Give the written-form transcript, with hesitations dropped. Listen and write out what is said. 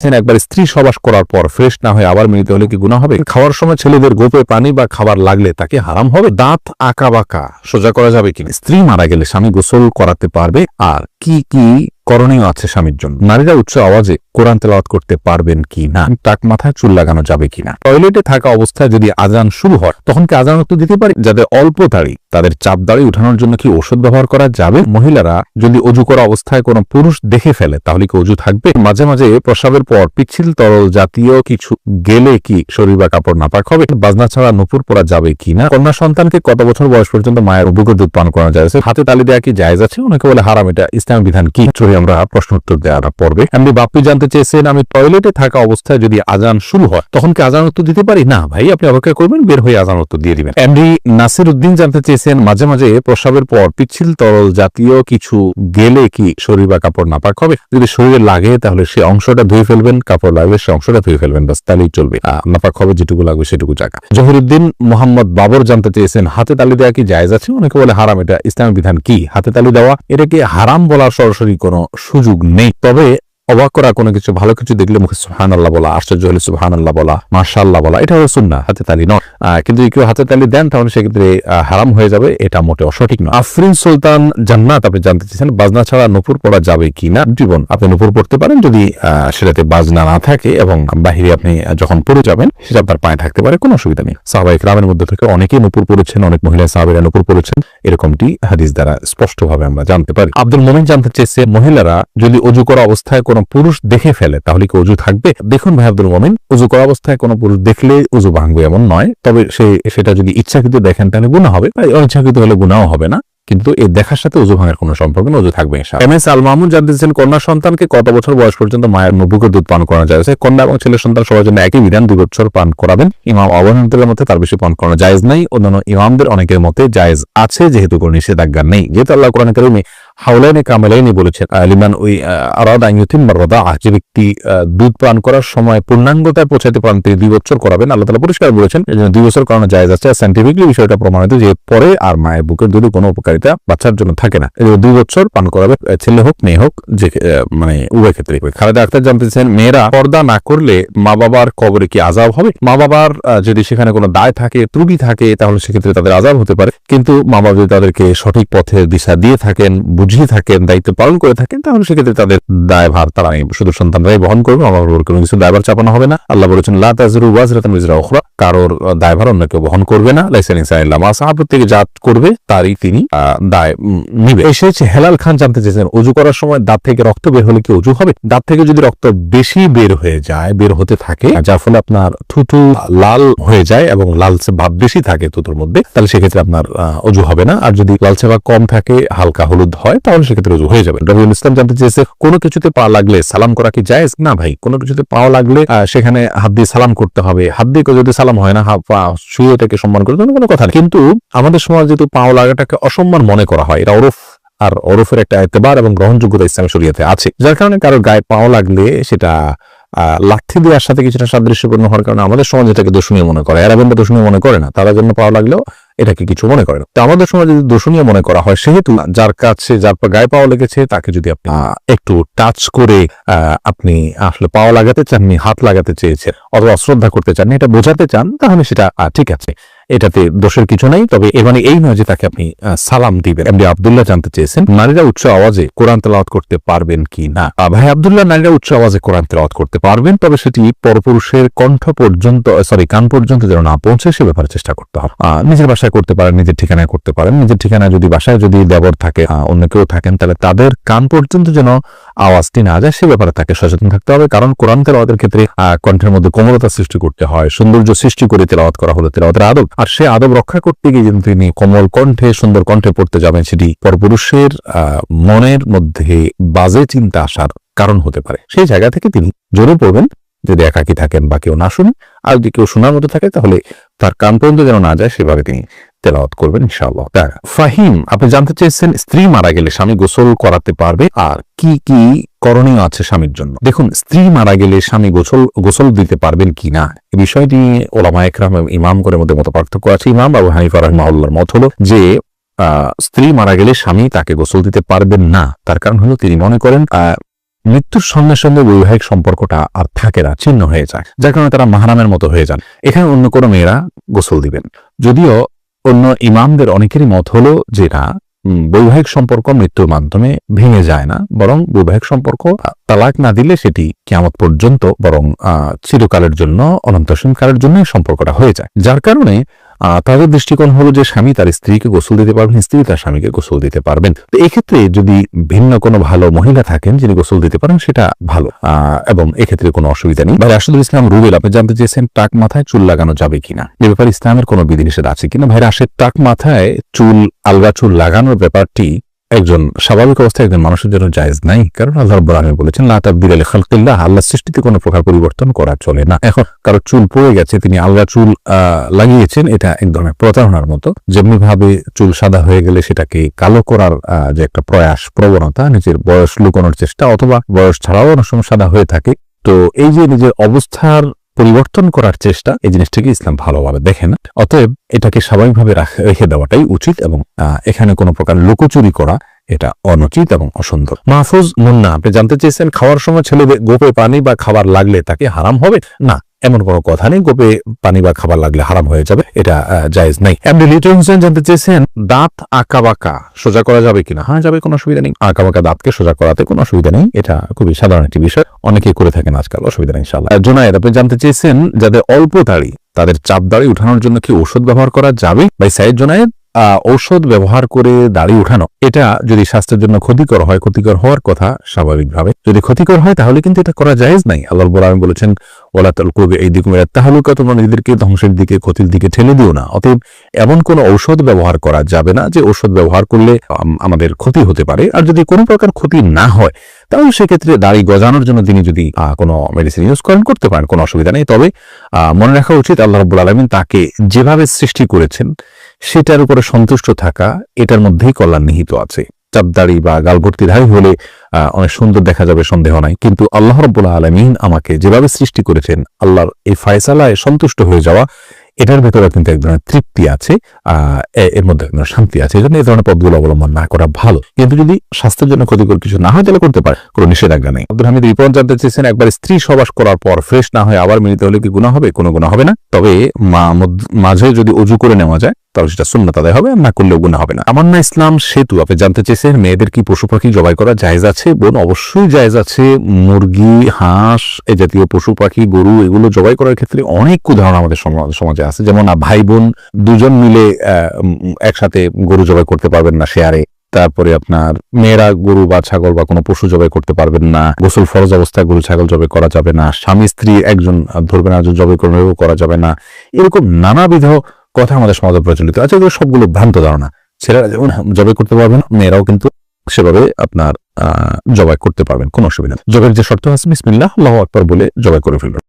একবার স্ত্রী সবাস করার পর ফ্রেশ না হয়ে আবার মিলিত হলে কি গুনাহ হবে? খাওয়ার সময় ছেলেদের গোপে পানি বা খাবার লাগলে তাকে হারাম হবে? দাঁত আঁকা বাঁকা সোজা করা যাবে কিনা? স্ত্রী মারা গেলে স্বামী গোসল করাতে পারবে? আর কি কি করণীয় আছে স্বামীর জন্য? নারীরা উচ্চ আওয়াজে কোরআন তেলাওয়াত করতে পারবেন কি না? টাক মাথায় চুল লাগানো যাবে কিনা? টয়লেটে থাকা অবস্থায় যদি আজান শুরু হয় তখন কি আজান তো দিতে পারি? যাদের অল্প দাড়ি তাদের চাপ দাড়ি উঠানোর জন্য কি ওষুধ ব্যবহার করা যাবে? মহিলারা যদি অজু করা অবস্থায় কোনো পুরুষ দেখে ফেলে তাহলে কি অজু থাকবে? মাঝে মাঝে প্রস্রাবের পর পিচ্ছিল তরল জাতীয় কিছু গেলে কি শরীর বা কাপড় নাপাক হবে? বাজনা ছাড়া নুপুর পরা যাবে কিনা? কন্যা সন্তানকে কত বছর বয়স পর্যন্ত মায়ের বুকের দুধ পান করানো যায়? হাতে তালি দেওয়া কি জায়েজ আছে? অনেকে বলে হারাম। এটা ইসলামের বিধান কি? চলে আমরা প্রশ্ন উত্তর দেওয়ার পর্বে এমনি বাপ্পি জানতে চেয়েছেন, আমি টয়লেটে থাকা অবস্থায় যদি আজান শুরু হয় তখন কি আজান উত্তর দিতে পারি? না ভাই, আপনি অপেক্ষা করবেন, বের হয়ে আজান উত্তর দিয়ে দিবেন। এমডি নাসির উদ্দিন জানতে চেয়েছেন, মাঝে মাঝে প্রস্রাবের পর পিচ্ছিল তরল জাতীয় কিছু গেলে কি শরীর বা কাপড় নাপাক হবে? যদি শরীরে লাগে তাহলে সে অংশটা ধুয়ে ফেলবেন, কাপড় লাগবে সে অংশটা ধুয়ে ফেলবেন, বাস তাহলেই চলবে। নাপাক হবে যেটুকু লাগবে সেটুকু জায়গা। জহিরুদ্দিন মোহাম্মদ বাবর জানতে চেয়েছেন, হাতে তালি দেওয়া কি জায়েজ আছে? অনেকে বলে হারাম। এটা ইসলামের বিধান কি? হাতে তালি দেওয়া এটাকে হারাম বলার সরাসরি কোনো সুযোগ নেই, তবে অবাক করা কোনো কিছু ভালো কিছু দেখলে মুখে সুবহানাল্লাহ বলা, আশ্চর্য হলে সুবহানাল্লাহ বলা, মাশাআল্লাহ বলা, এটা হলো সুন্নাহ, হাতে তালি নয়। কিন্তু কেউ হাতে তালি দেন তাহলে সেক্ষেত্রে হারাম হয়ে যাবে, এটা মোটেও সঠিক নয়। আফরিন সুলতান জান্নাত আপনি জানতে চেয়েছেন, বাজনা ছাড়া নুপুর পরা যাবে কিনা? জীবন আপনি নুপুর পড়তে পারেন যদি সেটাতে বাজনা না থাকে এবং বাহিরে আপনি যখন পড়ে যাবেন সেটা আপনার পায়ে থাকতে পারে, কোনো অসুবিধা নেই। সাহাবায়ে কেরামের মধ্যে থেকে অনেকেই নুপুর পড়েছেন, অনেক মহিলা সাহাবীরা নুপুর পড়েছেন, এরকমটি হাদিস দ্বারা স্পষ্টভাবে আমরা জানতে পারি। আব্দুল মোমিন জানতে চেয়েছে, মহিলারা যদি অজু করা অবস্থায় কোনো পুরুষ দেখে ফেলে তাহলে কি অজু থাকবে? দেখুন ভাই আব্দুল মোমিন, অজু করা অবস্থায় কোনো পুরুষ দেখলে অজু ভাঙবে এমন নয়, তবে সেটা যদি ইচ্ছাকৃত দেখেন তাহলে গুনাহ হবে, অনিচ্ছাকৃত হলে গুনাহ হবে না, কিন্তু এই দেখার সাথে অজু ভাঙার কোনো সম্পর্ক নেই, অজু থাকবে ইনশাআল্লাহ। এম এস আল মাহমুদ জানতে চাচ্ছেন, কন্যা সন্তানকে কত বছর বয়স পর্যন্ত মায়ের বুকের দুধ পান করানো যায়? কন্যা এবং ছেলে সন্তান সবার জন্য একই বিধান, 2 বছর পান করাবেন। ইমাম আবুহানিফার মতে তার বেশি পান করানো জায়েজ নাই, অন্যান্য ইমামদের অনেকের মতে জায়েজ আছে, যেহেতু কোনো নিষেধাজ্ঞা নেই। যেহেতু আল্লাহ কোরআনে কারিমে হাওলাইনে কামেলাইনি বলেছেন, লিমান ওই আরাদা আন ইউতিম্মা রাদাআহ, যে ব্যক্তি দুধ পান করার সময় পূর্ণাঙ্গতায় পৌঁছাতে পারেন তিনি 2 বছর করাবেন। আল্লাহ তাআলা পরিষ্কার বলেছেন এজন্য 2 বছর করানো জায়েজ আছে। সায়েন্টিফিকলি বিষয়টা প্রমাণিত যে পরে আর মায়ের বুকের দুধে কোনো উপকারিতা বাচ্চার জন্য থাকে না। 2 বছর পান করাবে, ছেলে হোক মেয়ে হোক, যে মানে উভয় ক্ষেত্রে। খালেদা আক্তার জানতেছেন, মেয়েরা পর্দা না করলে মা বাবার কবরে কি আযাব হবে? মা বাবার যদি সেখানে কোনো দায় থাকে, ত্রুটি থাকে, তাহলে সেক্ষেত্রে তাদের আযাব হতে পারে, কিন্তু মা বাবা যদি তাদেরকে সঠিক পথের দিশা দিয়ে থাকেন, বুঝিয়ে থাকেন, দায়িত্ব পালন করে থাকেন, তাহলে সেক্ষেত্রে তাদের দায়ভার তারা শুধু সন্তানরাই বহন করবে, আমার উপর কোনো কিছু দায়ভার চাপানো হবে না। আল্লাহ বলেছেন, লা তাযরু ওয়াজরাতুন উযরা উখরা, কারোর দায়ভার অন্য কেউ বহন করবে না। লাইসা লিনসানিন ইল্লা মা সাআ, প্রত্যেকে যা করবে তারই তিনি দায় নিবে। এসেছে হেলাল খান জানতে চেয়েছেন, অজু করার সময় দাঁত থেকে রক্ত বের হলে কি অজু হবে? দাঁত থেকে যদি রক্ত বেশি বের হয়ে যায়, বের হতে থাকে, যার ফলে আপনার থুতু লাল হয়ে যায় এবং লালচে ভাব বেশি থাকে থুতুর মধ্যে, তাহলে সেক্ষেত্রে আপনার অজু হবে না। আর যদি লালচে ভাব কম থাকে, হালকা হলুদ হয়, তাহলে সেক্ষেত্রে অজু হয়ে যাবে। রবিউল ইসলাম জানতে চেয়েছে, কোনো কিছুতে পা লাগলে সালাম করা কি জায়েজ? না ভাই, কোনো কিছুতে পা লাগলে সেখানে হাত দিয়ে সালাম করতে হবে। হাত দিয়ে যদি সালাম হয় না, পা শুয়ে এটাকে সম্মান করতে কোনো কথা নেই। কিন্তু আমাদের সমাজ যেহেতু পা লাগাটাকে অসম্মান মনে করা হয়, এটা ওরফ, আর ওরফের একটা এতেবার এবং গ্রহণযোগ্যতা ইসলামী শরীয়তে আছে, যার কারণে কারো গায়ে পাও লাগলে সেটা লাঠি দেওয়ার সাথে কিছুটা সাদৃশ্যপূর্ণ হওয়ার কারণে আমাদের সমাজ এটাকে দোষণীয় মনে করে। এরা কিন্তু দোষণীয় মনে করে না, তারা জন্য পাওয়া লাগলেও এটাকে কিছু মনে করে না। তো আমাদের সমাজে যদি দোষণীয় মনে করা হয়, সেহেতু যার কাছে যার গায়ে পাওয়া লেগেছে তাকে যদি আপনি একটু টাচ করে আপনি আসলে পাওয়া লাগাতে চান, হাত লাগাতে চেয়েছেন অথবা অশ্রদ্ধা করতে চান, এটা বোঝাতে চান, তাহলে সেটা ঠিক আছে, এটাতে দোষের কিছু নাই। তবে এ মানে এই নয় যে তাকে আপনি সালাম দিবেন। এমডি আব্দুল্লাহ জানতে চেয়েছেন, নারীরা উচ্চ আওয়াজে কোরআন তেলাওয়াত করতে পারবেন কি না? ভাই আব্দুল্লাহ, নারীরা উচ্চ আওয়াজে কোরআন তেলাওয়াত করতে পারবেন, তবে সেটি পরপুরুষের কণ্ঠ পর্যন্ত কান পর্যন্ত যেন না পৌঁছে সে ব্যাপারে চেষ্টা করতে হবে। নিজের বাসায় করতে পারেন, নিজের ঠিকানায় করতে পারেন। নিজের ঠিকানায় যদি বাসায় যদি দেবর থাকে, অন্য কেউ থাকেন, তাহলে তাদের কান পর্যন্ত যেন আওয়াজটি না যায় সে ব্যাপারে তাকে সচেতন থাকতে হবে। কারণ কোরআন তেলাওয়াতের ক্ষেত্রে কণ্ঠের মধ্যে কোমলতা সৃষ্টি করতে হয়, সৌন্দর্য সৃষ্টি করে তেলাওয়াত করা হলো তেলাওয়াতের আদব। আর সে আদব রক্ষা করতে গিয়ে যদি তিনি কোমল কণ্ঠে, সুন্দর কণ্ঠে পড়তে যাবেন, সেটি পরপুরুষের মনের মধ্যে বাজে চিন্তা আসার কারণ হতে পারে। সেই জায়গা থেকে তিনি জোরে পড়বেন, যদি একাকী থাকেন বা কেউ না শুনে, আর যদি কেউ শোনার মতো থাকে তাহলে তার কান পর্যন্ত যেন না যায় সেভাবে তিনি তেলাওয়াত করবেন ইনশাআল্লাহ। ফাহিম আপনি জানতে চেয়েছেন, স্ত্রী মারা গেলে স্বামী গোসল করাতে পারবে? আর কি কি করণীয় আছে স্বামীর জন্য? দেখুন, স্ত্রী মারা গেলে স্বামী গোসল দিতে পারবেন কি না, এই বিষয়টি ওলামায়ে কেরাম এবং ইমামগণের মধ্যে মত পার্থক্য আছে। ইমাম আবু হানিফা রাহিমাহুল্লাহর মত হলো যে স্ত্রী মারা গেলে স্বামী তাকে গোসল দিতে পারবেন না। তার কারণ হলো তিনি মনে করেন মৃত্যুর সঙ্গে সঙ্গে বৈবাহিক সম্পর্কটা আর থাকে না, ছিন্ন হয়ে যায়, যার কারণে তারা মাহরামের মতো হয়ে যান। এখানে অন্য কোনো মেয়েরা গোসল দিবেন। যদিও অন্য ইমামদের অনেকেরই মত হলো যে না, বৈবাহিক সম্পর্ক মৃত্যুর মাধ্যমে ভেঙে যায় না, বরং বৈবাহিক সম্পর্ক তালাক না দিলে সেটি কিয়ামত পর্যন্ত বরং চিরকালের জন্য, অনন্তকালের জন্য সম্পর্কটা হয়ে যায়। যার কারণে তাদের দৃষ্টিকোণ হলো যে স্বামী তার স্ত্রীকে গোসল দিতে পারবেন, স্ত্রী তার স্বামীকে গোসল দিতে পারবেন। তো এক্ষেত্রে যদি ভিন্ন কোনো ভালো মহিলা থাকেন যিনি গোসল দিতে পারেন সেটা ভালো, এবং এক্ষেত্রে কোনো অসুবিধা নেই। ভাই রাশেদুল ইসলাম রুবেল, আপনি জানতে চেয়েছেন টাক মাথায় চুল লাগানো যাবে কিনা, এ ব্যাপারে ইসলামের কোনো বিধিনিষেধ আছে কিনা। ভাই রাশেদ, টাক মাথায় চুল, আলগা চুল লাগানোর ব্যাপারটি একজন স্বাভাবিক অবস্থায় একজন মানুষের জন্য জায়েজ নাই, কারণ আল্লাহ রাব্বুল আলামিন বলেছেন লা তাবদীলা লিখালকিল্লাহ, আল্লাহর সৃষ্টিতে কোনো প্রকার পরিবর্তন করা চলে না। এখন কারো চুল পড়ে গেছে, তিনি আলগা চুল লাগিয়েছেন, এটা এক ধরনের প্রতারণার মতো। যেমনি ভাবে চুল সাদা হয়ে গেলে সেটাকে কালো করার যে একটা প্রয়াস, প্রবণতা, নিজের বয়স লুকানোর চেষ্টা, অথবা বয়স ছাড়াও অনেক সময় সাদা হয়ে থাকে, তো এই যে নিজের অবস্থার পরিবর্তন করার চেষ্টা, এই জিনিসটাকে ইসলাম ভালোভাবে দেখে না। অতএব এটাকে স্বাভাবিকভাবে রেখে দেওয়াটাই উচিত, এবং এখানে কোনো প্রকার লুকোচুরি করা এটা অনুচিত এবং অসুন্দর। মাহফুজ মুন্না, আপনি জানতে চেয়েছেন খাওয়ার সময় ছেলেদের গোপে পানি বা খাবার লাগলে তাকে হারাম হবে না, এমন কোনো কথা নেই। গোপে পানি বা খাবার লাগলে হারাম হয়ে যাবে, এটা জায়েজ নাই। এমনি লিটন হোসেন জানতে চেয়েছেন দাঁত আঁকা বাঁকা সোজা করা যাবে কিনা। হ্যাঁ, যাবে, কোনো অসুবিধা নেই। আঁকা বাঁকা দাঁতকে সোজা করাতে কোনো অসুবিধা নেই, এটা খুবই সাধারণ একটি বিষয়, অনেকেই করে থাকেন আজকাল, অসুবিধা নেই ইনশাআল্লাহ। জোনায়েদ, আপনি জানতে চেয়েছেন যাদের অল্প দাড়ি তাদের চাপ দাড়ি উঠানোর জন্য কি ঔষধ ব্যবহার করা যাবে। ভাই সাইদ জোনায়েদ, ঔষধ ব্যবহার করে দাড়ি উঠানো এটা যদি স্বাস্থ্যের জন্য ক্ষতিকর হয়, ক্ষতিকর হওয়ার কথা স্বাভাবিকভাবে, যদি ক্ষতিকর হয় তাহলে কিন্তু এটা করা জায়েজ নাই। আল্লাহ রাব্বুল আলামিন বলেছেন ওয়ালা তালকু বিআইদিকুম ইলা তাহলুকা, তোমরা নিজেদেরকে ধ্বংসের দিকে, ক্ষতির দিকে ঠেলে দিও না। অতএব এমন কোন ঔষধ ব্যবহার করা যাবে না যে ঔষধ ব্যবহার করলে আমাদের ক্ষতি হতে পারে। আর যদি কোনো প্রকার ক্ষতি না হয় তাহলে সেক্ষেত্রে দাড়ি গজানোর জন্য তিনি যদি কোনো মেডিসিন ইউজ করেন, করতে পারেন, কোনো অসুবিধা নেই। তবে মনে রাখা উচিত আল্লাহ রাব্বুল আলামিন তাকে যেভাবে সৃষ্টি করেছেন সেটার উপরে সন্তুষ্ট থাকা, এটার মধ্যেই কল্যাণ নিহিত আছে। চাপদাড়ি বা গালভর্তি দাড়ি হলে অনেক সুন্দর দেখা যাবে, সন্দেহ নাই, কিন্তু আল্লাহ রাব্বুল আলামিন আমাকে যেভাবে সৃষ্টি করেছেন, আল্লাহর এই ফয়সালায় সন্তুষ্ট হয়ে যাওয়া, এটার ভেতরে কিন্তু এক ধরনের তৃপ্তি আছে, এর মধ্যে এক ধরনের শান্তি আছে। এই জন্য এই ধরনের পথগুলো অবলম্বন না করা ভালো, কিন্তু যদি স্বাস্থ্যের জন্য ক্ষতিকর কিছু না হয় তাহলে করতে পারে, কোনো নিষেধাজ্ঞা নেই। আব্দুল হামিদ রিপন জানতে চেয়েছেন একবার স্ত্রী সহবাস করার পর ফ্রেশ না হয়ে আবার মিলিত হলে কি গুনাহ হবে। কোনো গুনাহ হবে না, তবে মাঝে যদি অজু করে নেওয়া যায় তাহলে সেটা সুন্নাত আদায় হবে, না করলেও গুনাহ হবে না। আমান্না ইসলাম সেতু, আপনি জানতে চেয়েছেন মেয়েদের কি পশু পাখি জবাই করা জায়েজ আছে। বোন, অবশ্যই জায়েজ আছে। মুরগি, হাঁস, এই জাতীয় পশু পাখি, গরু, এগুলো জবাই করার ক্ষেত্রে অনেক উদাহরণ আমাদের সমাজে আছে। যেমন ভাই বোন দুজন মিলে একসাথে গরু জবাই করতে পারবেন না শেয়ারে। তারপরে আপনার মেয়েরা গরু বা ছাগল বা কোনো পশু জবাই করতে পারবেন না। গোসল ফরজ অবস্থায় গরু ছাগল জবাই করা যাবে না। স্বামী স্ত্রী একজন ধরবেন, একজন জবাই করবেন, করা যাবে না। এরকম নানাবিধ কথা আমাদের সমাজে প্রচলিত আছে, এগুলো সবগুলো ভ্রান্ত ধারণা। ছেলেরা যেমন জবাই করতে পারবেন, মেয়েরাও কিন্তু সেভাবে আপনার জবাই করতে পারবেন, কোনো অসুবিধা নেই। জবাইয়ের যে শর্ত আছে বিসমিল্লাহ আল্লাহু আকবার বলে জবাই করে ফেলবেন।